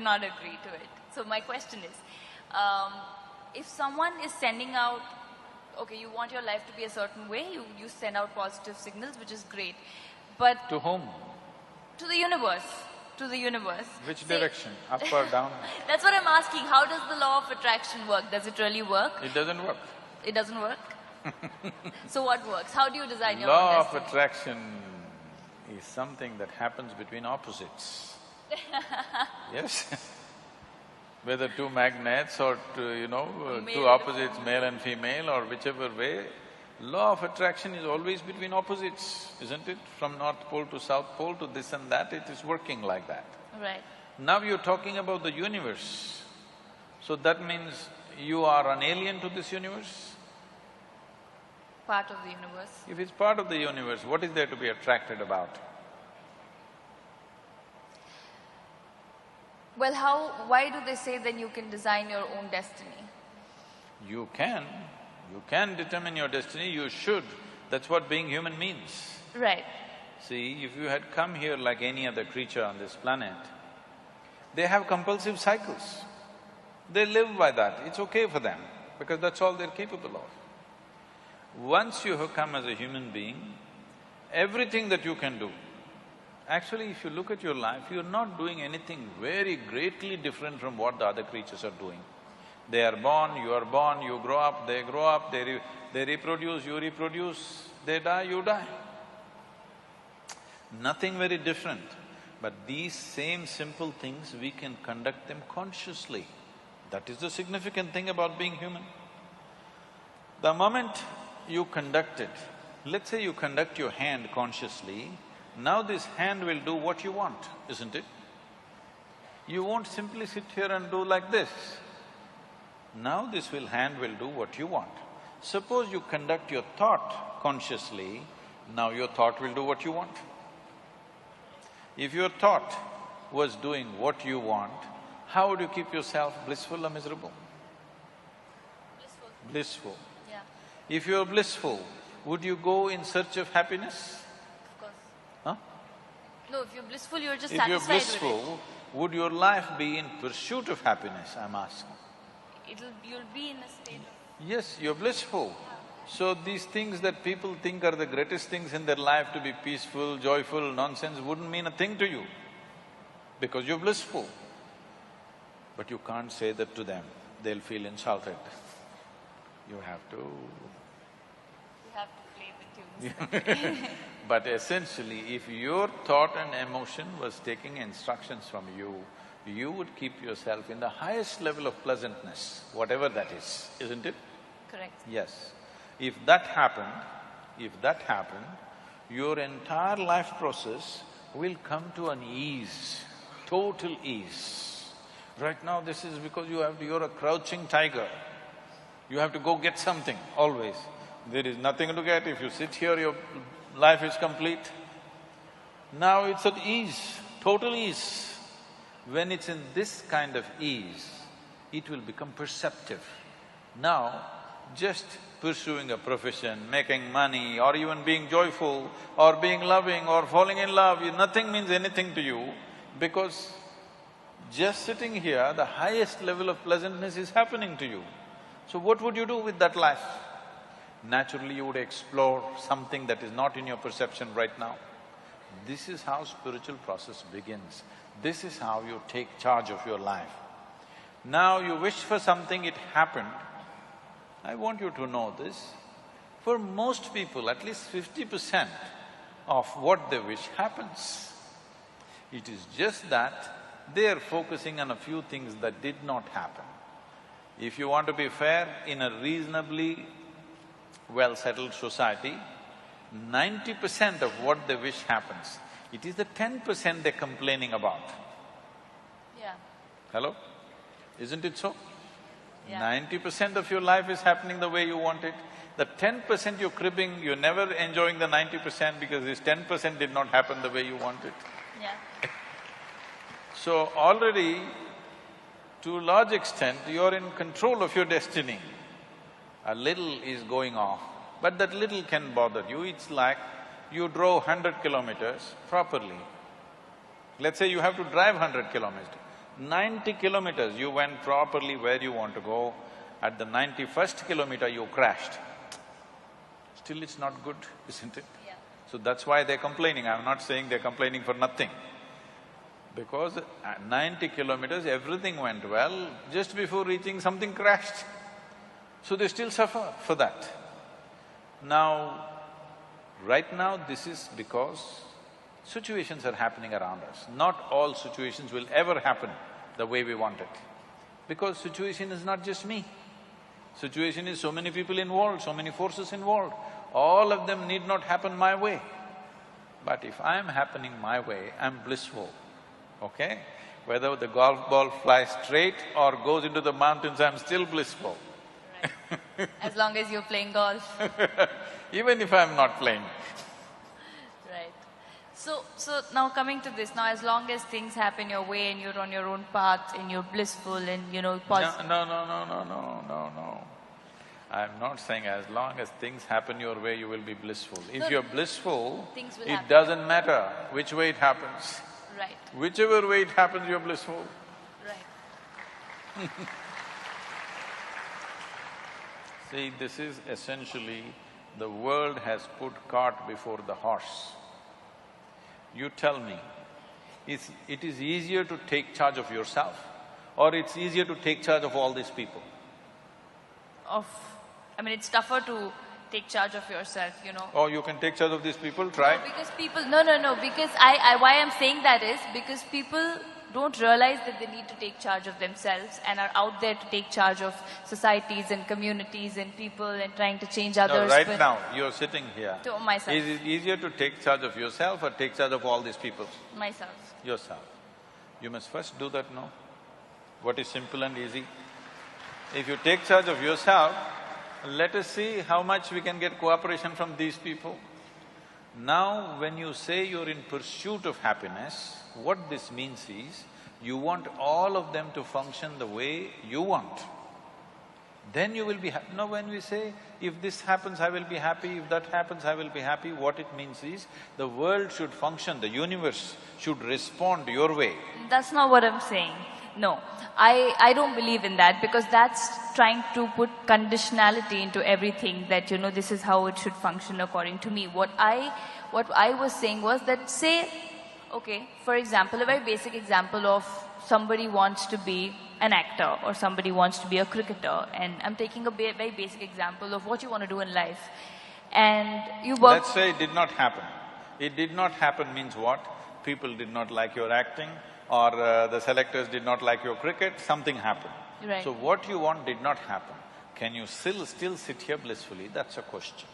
not agree to it. So my question is, if someone is sending out, okay, you want your life to be a certain way, you send out positive signals, which is great, but… To whom? To the universe. To the universe. Which direction? Up or down? That's what I'm asking. How does the law of attraction work? Does it really work? It doesn't work. It doesn't work? So what works? How do you design your Law own of destiny? attraction is something that happens between opposites. Yes. Whether two magnets or two opposites, male and female or whichever way, law of attraction is always between opposites, isn't it? From North Pole to South Pole to this and that, it is working like that. Right. Now you're talking about the universe. So that means you are an alien to this universe? Part of the universe. If it's part of the universe, what is there to be attracted about? Well, why do they say then you can design your own destiny? You can determine your destiny, you should. That's what being human means. Right. See, if you had come here like any other creature on this planet, they have compulsive cycles. They live by that, it's okay for them, because that's all they're capable of. Once you have come as a human being, everything that you can do, actually if you look at your life, you're not doing anything very greatly different from what the other creatures are doing. They are born, you grow up, they reproduce, you reproduce, they die, you die. Nothing very different. But these same simple things, we can conduct them consciously. That is the significant thing about being human. The moment you conduct it, let's say you conduct your hand consciously, now this hand will do what you want, isn't it? You won't simply sit here and do like this. Now this hand will do what you want. Suppose you conduct your thought consciously, now your thought will do what you want. If your thought was doing what you want, how would you keep yourself blissful or miserable? Blissful. Blissful. Yeah. If you're blissful, would you go in search of happiness? Of course. Huh? No, if you're blissful, you're just If satisfied you're with blissful, would your life be in pursuit of happiness, I'm asking? You'll be in a state of… Yes, you're blissful. So these things that people think are the greatest things in their life, to be peaceful, joyful, nonsense, wouldn't mean a thing to you, because you're blissful. But you can't say that to them, they'll feel insulted. You have to… You have to play the tunes. But essentially, if your thought and emotion was taking instructions from you, you would keep yourself in the highest level of pleasantness, whatever that is, isn't it? Correct. Yes. If that happened, your entire life process will come to an ease, total ease. Right now this is because you're a crouching tiger. You have to go get something, always. There is nothing to get. If you sit here, your life is complete. Now it's at ease, total ease. When it's in this kind of ease, it will become perceptive. Now, just pursuing a profession, making money, or even being joyful, or being loving, or falling in love, nothing means anything to you, because just sitting here, the highest level of pleasantness is happening to you. So what would you do with that life? Naturally, you would explore something that is not in your perception right now. This is how spiritual process begins. This is how you take charge of your life. Now you wish for something, it happened. I want you to know this. For most people, at least 50% of what they wish happens. It is just that they are focusing on a few things that did not happen. If you want to be fair, in a reasonably well-settled society, 90% of what they wish happens. It is the 10% they're complaining about. Yeah. Hello? Isn't it so? Yeah. 90% of your life is happening the way you want it. The 10% you're cribbing, you're never enjoying the 90% because this 10% did not happen the way you want it. Yeah. So already, to a large extent, you're in control of your destiny. A little is going off, but that little can bother you. It's like you drove 100 kilometers properly. Let's say you have to drive 100 kilometers. 90 kilometers, you went properly where you want to go. At the 91st kilometer, you crashed. Still it's not good, isn't it? Yeah. So that's why they're complaining. I'm not saying they're complaining for nothing. Because at 90 kilometers, everything went well, just before reaching, something crashed. So they still suffer for that. Now, right now, this is because situations are happening around us. Not all situations will ever happen the way we want it. Because situation is not just me. Situation is so many people involved, so many forces involved. All of them need not happen my way. But if I'm happening my way, I'm blissful, okay? Whether the golf ball flies straight or goes into the mountains, I'm still blissful. Right. As long as you're playing golf. Even if I'm not playing. Right. So now coming to this, now as long as things happen your way and you're on your own path and you're blissful and No. I'm not saying as long as things happen your way, you will be blissful. If you're blissful, things will it happen. doesn't matter which way it happens. Right. Whichever way it happens, you're blissful. Right. See, this is essentially, the world has put cart before the horse. You tell me, it is easier to take charge of yourself or it's easier to take charge of all these people? I mean, it's tougher to take charge of yourself, you know. Oh, you can take charge of these people? Try. No, because people… No, because why I'm saying that is because people don't realize that they need to take charge of themselves and are out there to take charge of societies and communities and people and trying to change others. No, right now, you're sitting here. To myself. Is it easier to take charge of yourself or take charge of all these people? Myself. Yourself. You must first do that, no? What is simple and easy? If you take charge of yourself, let us see how much we can get cooperation from these people. Now, when you say you're in pursuit of happiness, what this means is, you want all of them to function the way you want. Then you will be happy. Now, when we say, if this happens, I will be happy, if that happens, I will be happy, what it means is, the world should function, the universe should respond your way. That's not what I'm saying. No, I don't believe in that because that's trying to put conditionality into everything that, you know, this is how it should function according to me. What I was saying was that, say, okay, for example, a very basic example of somebody wants to be an actor or somebody wants to be a cricketer, and I'm taking a very basic example of what you want to do in life. And you work… Let's say it did not happen. It did not happen means what? People did not like your acting, or the selectors did not like your cricket, something happened. Right. So what you want did not happen. Can you still sit here blissfully? That's a question.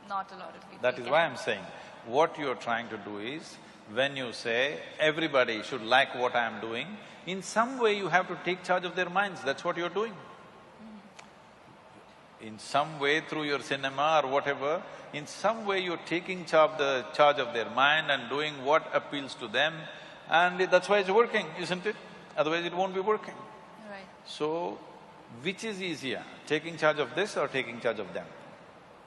Not a lot of people. That is why I'm saying, what you're trying to do is, when you say, everybody should like what I'm doing, in some way you have to take charge of their minds, that's what you're doing. In some way, through your cinema or whatever, in some way you're taking charge of their mind and doing what appeals to them, and that's why it's working, isn't it? Otherwise it won't be working. Right. So, which is easier, taking charge of this or taking charge of them?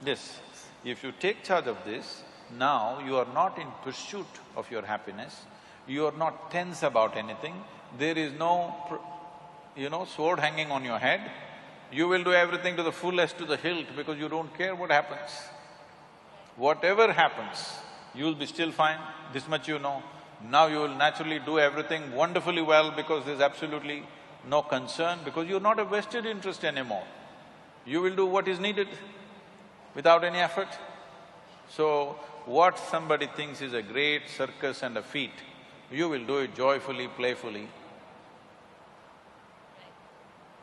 This. If you take charge of this, now you are not in pursuit of your happiness, you are not tense about anything, there is no, sword hanging on your head, you will do everything to the fullest, to the hilt, because you don't care what happens. Whatever happens, you will be still fine, this much you know. Now you will naturally do everything wonderfully well because there's absolutely no concern, because you're not a vested interest anymore. You will do what is needed without any effort. So, what somebody thinks is a great circus and a feat, you will do it joyfully, playfully.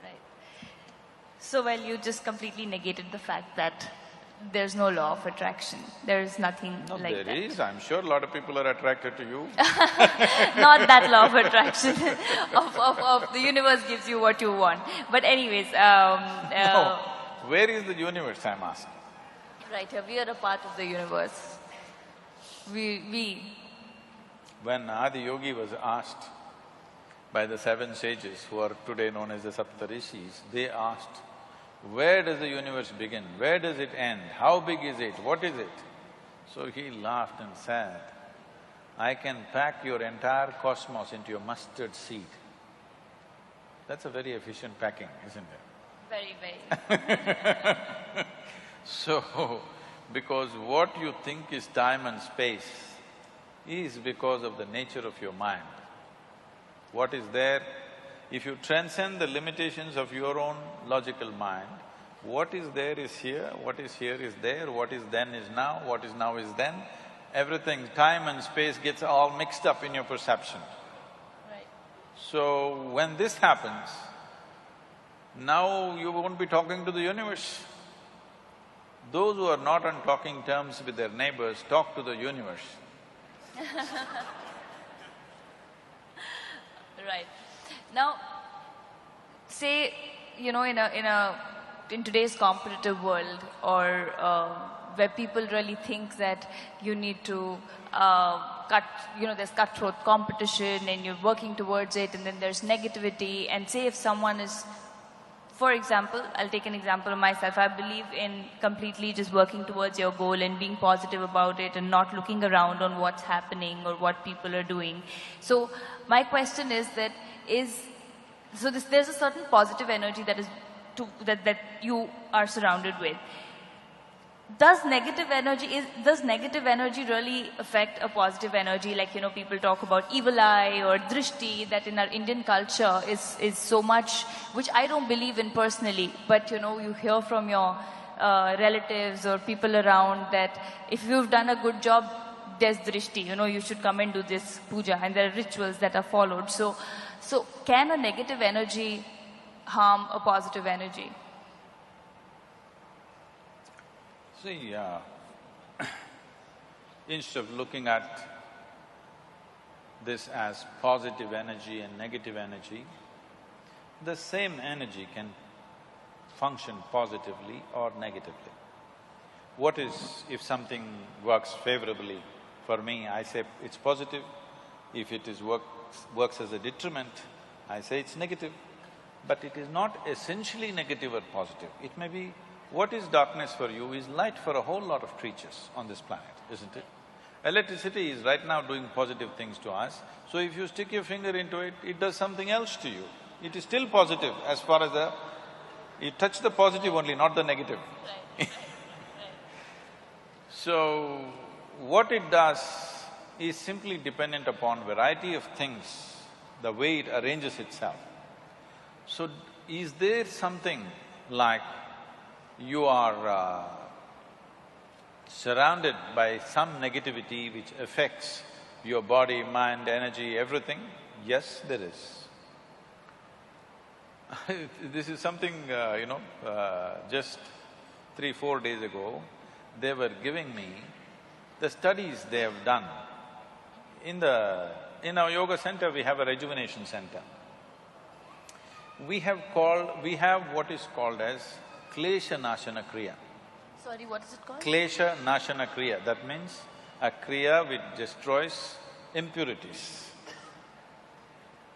Right. So, well, you just completely negated the fact that there's no law of attraction. There is nothing No, like that. there is. I'm sure a lot of people are attracted to you. Not that law of attraction of the universe gives you what you want. But anyways, No. Where is the universe, I'm asking? right here, we are a part of the universe. When Adi Yogi was asked by the 7 sages, who are today known as the Saptarishis, they asked, where does the universe begin? Where does it end? How big is it? What is it? So he laughed and said, I can pack your entire cosmos into a mustard seed. That's a very efficient packing, isn't it? Very, very. So, because what you think is time and space is because of the nature of your mind. What is there, if you transcend the limitations of your own logical mind, what is there is here, what is here is there, what is then is now, what is now is then. Everything, time and space gets all mixed up in your perception. Right. So, when this happens, now you won't be talking to the universe. Those who are not on talking terms with their neighbors talk to the universe. Right. Now, say, in today's competitive world, or where people really think that you need to there's cutthroat competition and you're working towards it, and then there's negativity, and say if someone is, for example, I'll take an example of myself. I believe in completely just working towards your goal and being positive about it and not looking around on what's happening or what people are doing. So my question is there's a certain positive energy that you are surrounded with. Does negative energy really affect a positive energy? Like, people talk about evil eye or drishti, that in our Indian culture is so much, which I don't believe in personally, but you hear from your relatives or people around that if you've done a good job, there's drishti, you should come and do this puja, and there are rituals that are followed. So can a negative energy harm a positive energy? See, instead of looking at this as positive energy and negative energy, the same energy can function positively or negatively. What is, if something works favorably for me, I say it's positive. If it works as a detriment, I say it's negative. But it is not essentially negative or positive. It may be, what is darkness for you is light for a whole lot of creatures on this planet, isn't it? Electricity is right now doing positive things to us, so if you stick your finger into it, it does something else to you. It is still positive as far as you touch the positive only, not the negative. Right. So, what it does is simply dependent upon variety of things, the way it arranges itself. So, is there something like you are surrounded by some negativity which affects your body, mind, energy, everything? Yes, there is. This is something, just 3-4 days ago, they were giving me the studies they have done. In our yoga center, we have a rejuvenation center. We have what is called as Klesha Nashana Kriya. Sorry, what is it called? Klesha Nashana Kriya, that means a kriya which destroys impurities.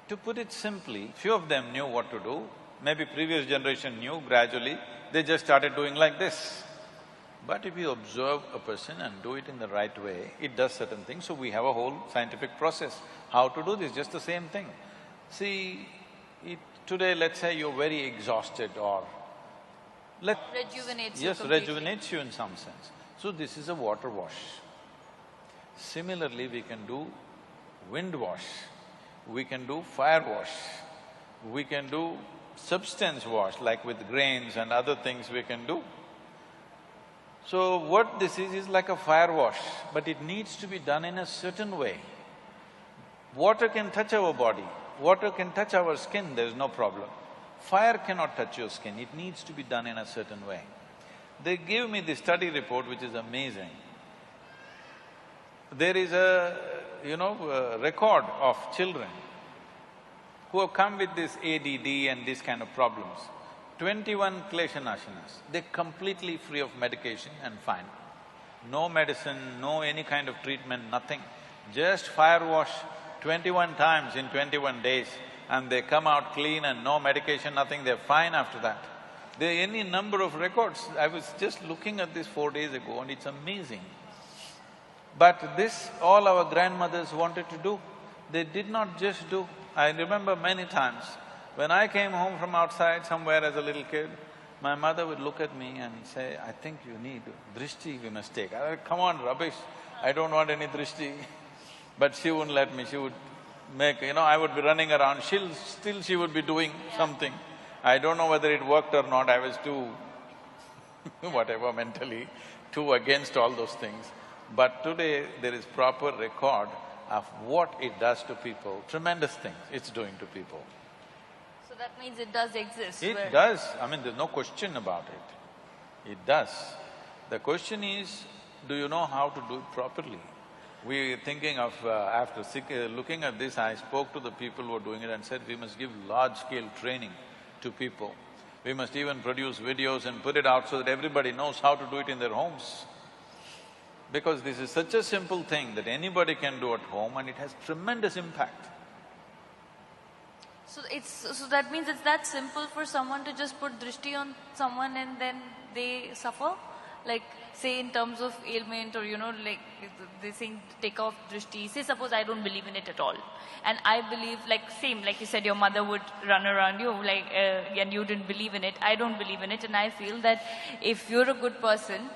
To put it simply, few of them knew what to do, maybe previous generation knew, gradually they just started doing like this. But if you observe a person and do it in the right way, it does certain things, so we have a whole scientific process. How to do this, just the same thing. See, today let's say you're very exhausted or rejuvenates you Yes, completely. rejuvenates you in some sense. So this is a water wash. Similarly, we can do wind wash, we can do fire wash, we can do substance wash, like with grains and other things we can do. So what this is like a fire wash, but it needs to be done in a certain way. Water can touch our body, water can touch our skin, there's no problem. Fire cannot touch your skin, it needs to be done in a certain way. They give me this study report which is amazing. There is a record of children who have come with this ADD and this kind of problems. 21 Klesha Nashanas, they're completely free of medication and fine. No medicine, no any kind of treatment, nothing. Just fire wash 21 times in 21 days and they come out clean and no medication, nothing, they're fine after that. There are any number of records. I was just looking at this 4 days ago and it's amazing. But this, all our grandmothers wanted to do. They did not just do. I remember many times, When I came home from outside somewhere as a little kid, my mother would look at me and say, I think you need drishti, we must take. I said, come on, rubbish, I don't want any drishti. But she wouldn't let me, she would make… I would be running around, she would be doing something. I don't know whether it worked or not, I was too whatever mentally, too against all those things. But today there is proper record of what it does to people, tremendous things it's doing to people. So that means it does exist. It does, I mean, there's no question about it. It does. The question is, do you know how to do it properly? We're thinking of… looking at this, I spoke to the people who are doing it and said, we must give large-scale training to people. We must even produce videos and put it out so that everybody knows how to do it in their homes. Because this is such a simple thing that anybody can do at home and it has tremendous impact. So that means it's that simple for someone to just put drishti on someone and then they suffer? Like, say in terms of ailment or like they saying take off drishti, say suppose I don't believe in it at all. And I believe, like same, like you said, your mother would run around you like… and you didn't believe in it, I don't believe in it, and I feel that if you're a good person,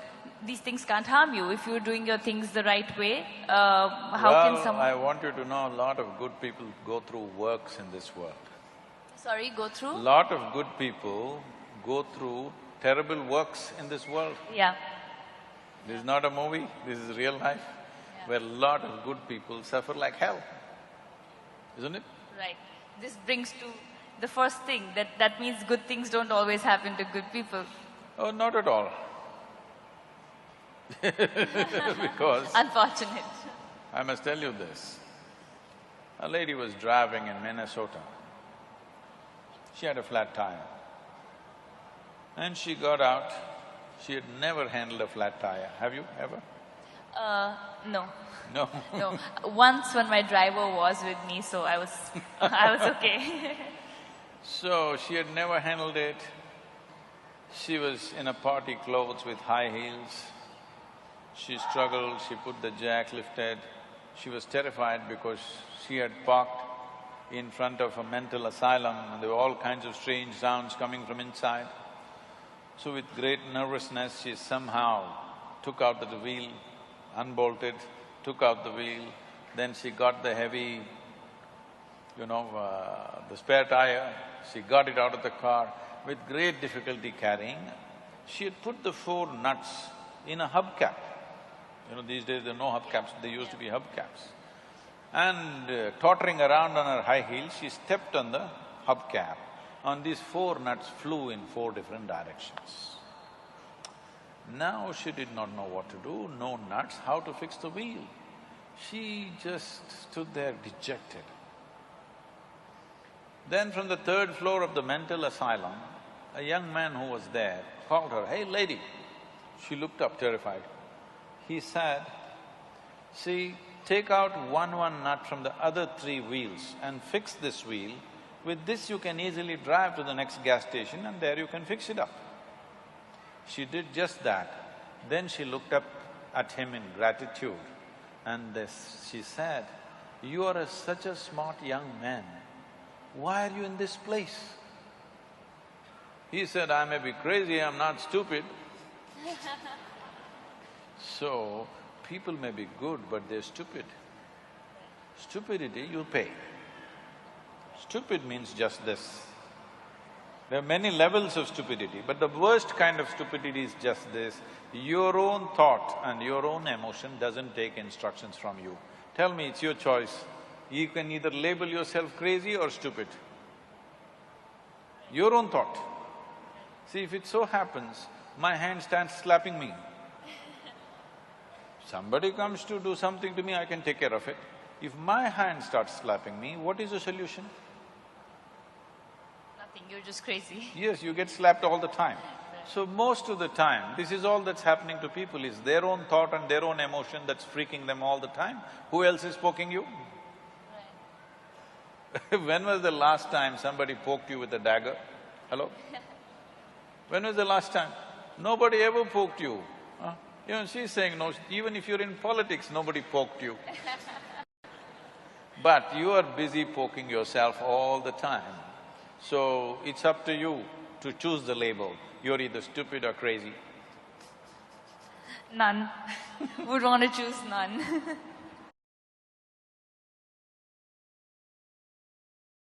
these things can't harm you. If you're doing your things the right way, how can someone… I want you to know a lot of good people go through works in this world. Sorry, go through? Lot of good people go through terrible works in this world. Yeah. This is not a movie, this is real life, where a lot of good people suffer like hell, isn't it? Right. This brings to the first thing, that means good things don't always happen to good people. Oh, not at all. Because… Unfortunate. I must tell you this. A lady was driving in Minnesota. She had a flat tire. And she got out, she had never handled a flat tire. Have you ever? No. No? No. Once when my driver was with me, so I was… I was okay. So, she had never handled it. She was in a party clothes with high heels. She struggled, she put the jack lifted. She was terrified because she had parked in front of a mental asylum and there were all kinds of strange sounds coming from inside. So with great nervousness, she somehow took out the wheel, unbolted, took out the wheel, then she got the heavy, the spare tire, she got it out of the car with great difficulty carrying. She had put the 4 nuts in a hubcap. These days there are no hubcaps, there used to be hubcaps. And tottering around on her high heels, she stepped on the hubcap. And these 4 nuts flew in 4 different directions. Now she did not know what to do, no nuts, how to fix the wheel. She just stood there dejected. Then from the 3rd floor of the mental asylum, a young man who was there called her, "Hey lady." She looked up terrified. He said, "See, take out one nut from the other 3 wheels and fix this wheel. With this you can easily drive to the next gas station and there you can fix it up." She did just that. Then she looked up at him in gratitude and she said, "You are such a smart young man. Why are you in this place?" He said, "I may be crazy, I'm not stupid." So, people may be good, but they're stupid. Stupidity, you pay. Stupid means just this. There are many levels of stupidity, but the worst kind of stupidity is just this. Your own thought and your own emotion doesn't take instructions from you. Tell me, it's your choice. You can either label yourself crazy or stupid. Your own thought. See, if it so happens, my hand starts slapping me. Somebody comes to do something to me, I can take care of it. If my hand starts slapping me, what is the solution? Nothing, you're just crazy. Yes, you get slapped all the time. So most of the time, this is all that's happening to people, is their own thought and their own emotion that's freaking them all the time. Who else is poking you? Right. When was the last time somebody poked you with a dagger? Hello? When was the last time? Nobody ever poked you. Huh? She's saying, no, even if you're in politics, nobody poked you. But you are busy poking yourself all the time. So, it's up to you to choose the label. You're either stupid or crazy. None. Would want to choose none.